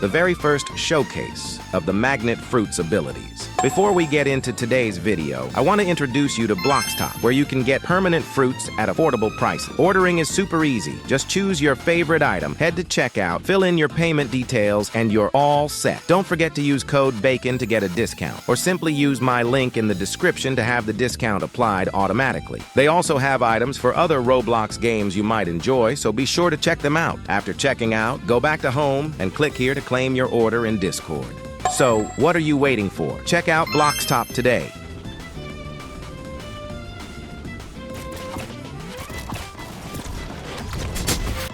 the very first showcase of the magnet fruit's abilities. Before we get into today's video, I want to introduce you to Blox, where you can get permanent fruits at affordable prices. Ordering is super easy. Just choose your favorite item, head to checkout, fill in your payment details, and you're all set. Don't forget to use code BACON to get a discount, or simply use my link in the description to have the discount applied automatically. They also have items for other Roblox games you might enjoy, so be sure to check them out. After checking out, go back to home and click here to claim your order in Discord. So, what are you waiting for? Check out Blox today.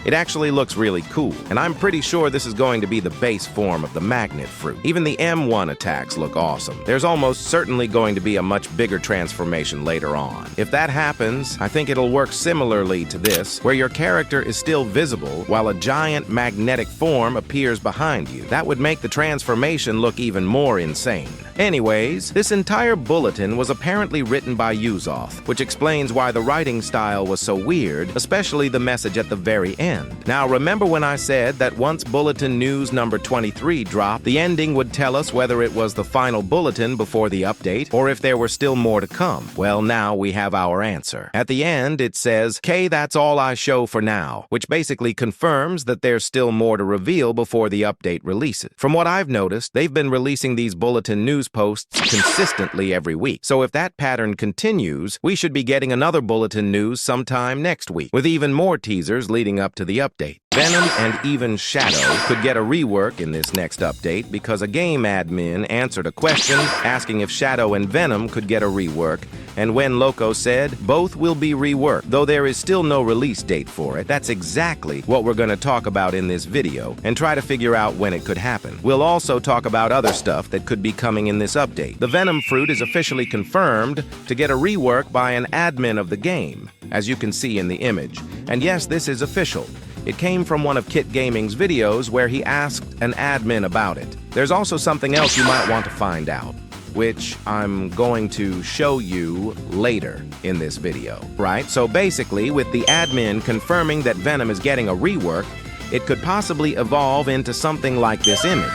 It actually looks really cool, and I'm pretty sure this is going to be the base form of the magnet fruit. Even the M1 attacks look awesome. There's almost certainly going to be a much bigger transformation later on. If that happens, I think it'll work similarly to this, where your character is still visible while a giant magnetic form appears behind you. That would make the transformation look even more insane. Anyways, this entire bulletin was apparently written by Uzoth, which explains why the writing style was so weird, especially the message at the very end. Now, remember when I said that once Bulletin News number 23 dropped, the ending would tell us whether it was the final bulletin before the update, or if there were still more to come? Well, now we have our answer. At the end, it says, "Okay, that's all I show for now," which basically confirms that there's still more to reveal before the update releases. From what I've noticed, they've been releasing these Bulletin News posts consistently every week. So if that pattern continues, we should be getting another Bulletin News sometime next week, with even more teasers leading up to the update. Venom and even Shadow could get a rework in this next update because a game admin answered a question asking if Shadow and Venom could get a rework, and when Loco said both will be reworked. Though there is still no release date for it, that's exactly what we're going to talk about in this video and try to figure out when it could happen. We'll also talk about other stuff that could be coming in this update. The Venom fruit is officially confirmed to get a rework by an admin of the game, as you can see in the image. And yes, this is official. It came from one of Kit Gaming's videos where he asked an admin about it. There's also something else you might want to find out, which I'm going to show you later in this video, right? So basically, with the admin confirming that Venom is getting a rework, it could possibly evolve into something like this image.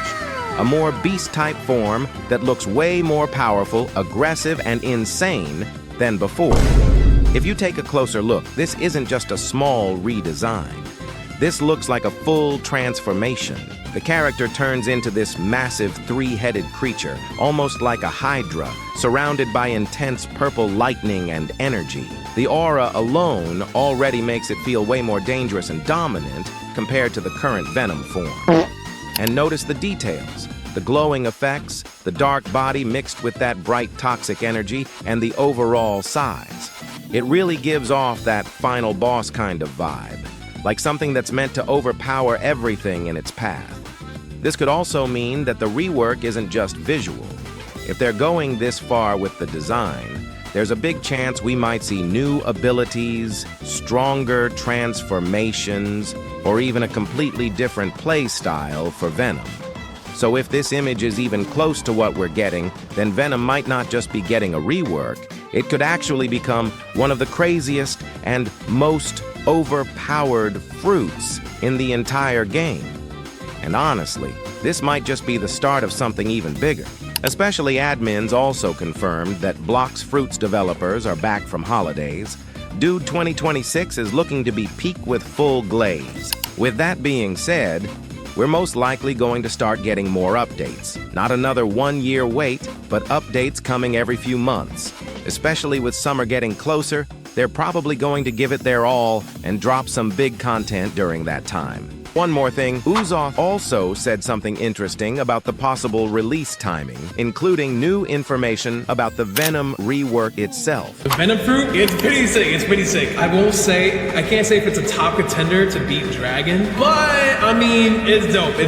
A more beast-type form that looks way more powerful, aggressive, and insane than before. If you take a closer look, this isn't just a small redesign. This looks like a full transformation. The character turns into this massive three-headed creature, almost like a hydra, surrounded by intense purple lightning and energy. The aura alone already makes it feel way more dangerous and dominant compared to the current Venom form. And notice the details. The glowing effects, the dark body mixed with that bright toxic energy, and the overall size. It really gives off that final boss kind of vibe, like something that's meant to overpower everything in its path. This could also mean that the rework isn't just visual. If they're going this far with the design, there's a big chance we might see new abilities, stronger transformations, or even a completely different play style for Venom. So if this image is even close to what we're getting, then Venom might not just be getting a rework, it could actually become one of the craziest and most overpowered fruits in the entire game. And honestly, this might just be the start of something even bigger. Especially admins also confirmed that Blox Fruits developers are back from holidays. Dude 2026 is looking to be peak with full glaze. With that being said, we're most likely going to start getting more updates. Not another 1-year wait, but updates coming every few months. Especially with summer getting closer, they're probably going to give it their all and drop some big content during that time. One more thing, Uzoth also said something interesting about the possible release timing, including new information about the Venom rework itself. The Venom fruit, it's pretty sick, I won't say, I can't say if it's a top contender to beat Dragon, but I mean, it's dope.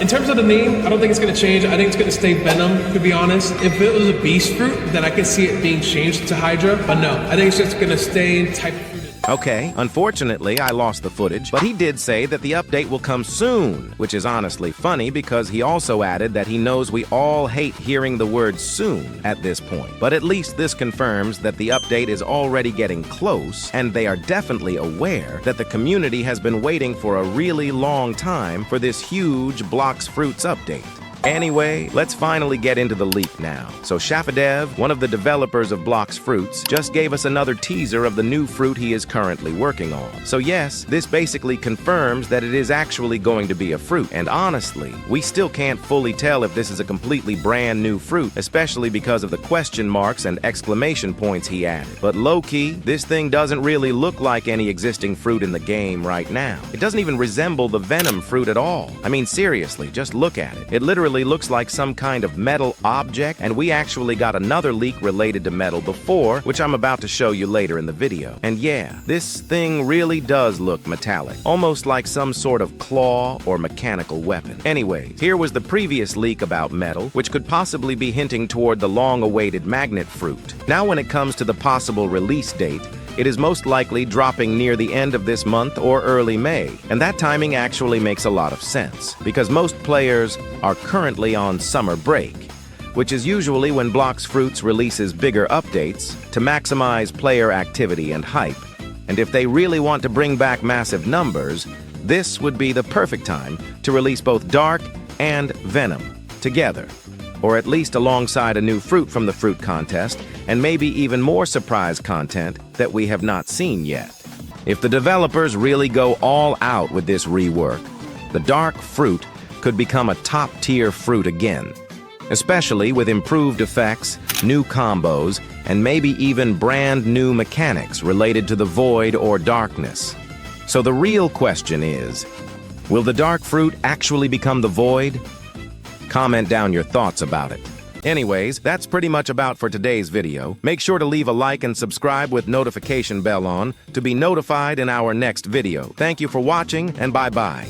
In terms of the name, I don't think it's gonna change. I think it's gonna stay Venom, to be honest. If it was a beast fruit, then I can see it being changed to Hydra, but no, I think it's just gonna stay type of fruit. Okay, unfortunately, I lost the footage, but he did say that the update will come soon, which is honestly funny because he also added that he knows we all hate hearing the word soon at this point. But at least this confirms that the update is already getting close, and they are definitely aware that the community has been waiting for a really long time for this huge Blox Fruits update. Anyway, let's finally get into the leak now. So Shafadev, one of the developers of Blox Fruits, just gave us another teaser of the new fruit he is currently working on. So yes, this basically confirms that it is actually going to be a fruit. And honestly, we still can't fully tell if this is a completely brand new fruit, especially because of the question marks and exclamation points he added. But low-key, this thing doesn't really look like any existing fruit in the game right now. It doesn't even resemble the Venom fruit at all. I mean, seriously, just look at it. It literally looks like some kind of metal object, and we actually got another leak related to metal before, which I'm about to show you later in the video. And yeah, this thing really does look metallic, almost like some sort of claw or mechanical weapon. Anyway, here was the previous leak about metal, which could possibly be hinting toward the long-awaited magnet fruit. Now when it comes to the possible release date, it is most likely dropping near the end of this month or early May, and that timing actually makes a lot of sense, because most players are currently on summer break, which is usually when Blox Fruits releases bigger updates to maximize player activity and hype. And if they really want to bring back massive numbers, this would be the perfect time to release both Dark and Venom together, or at least alongside a new fruit from the fruit contest, and maybe even more surprise content that we have not seen yet. If the developers really go all out with this rework, the Dark fruit could become a top-tier fruit again, especially with improved effects, new combos, and maybe even brand new mechanics related to the void or darkness. So the real question is, will the Dark fruit actually become the void? Comment down your thoughts about it. Anyways, that's pretty much about for today's video. Make sure to leave a like and subscribe with notification bell on to be notified in our next video. Thank you for watching, and bye-bye.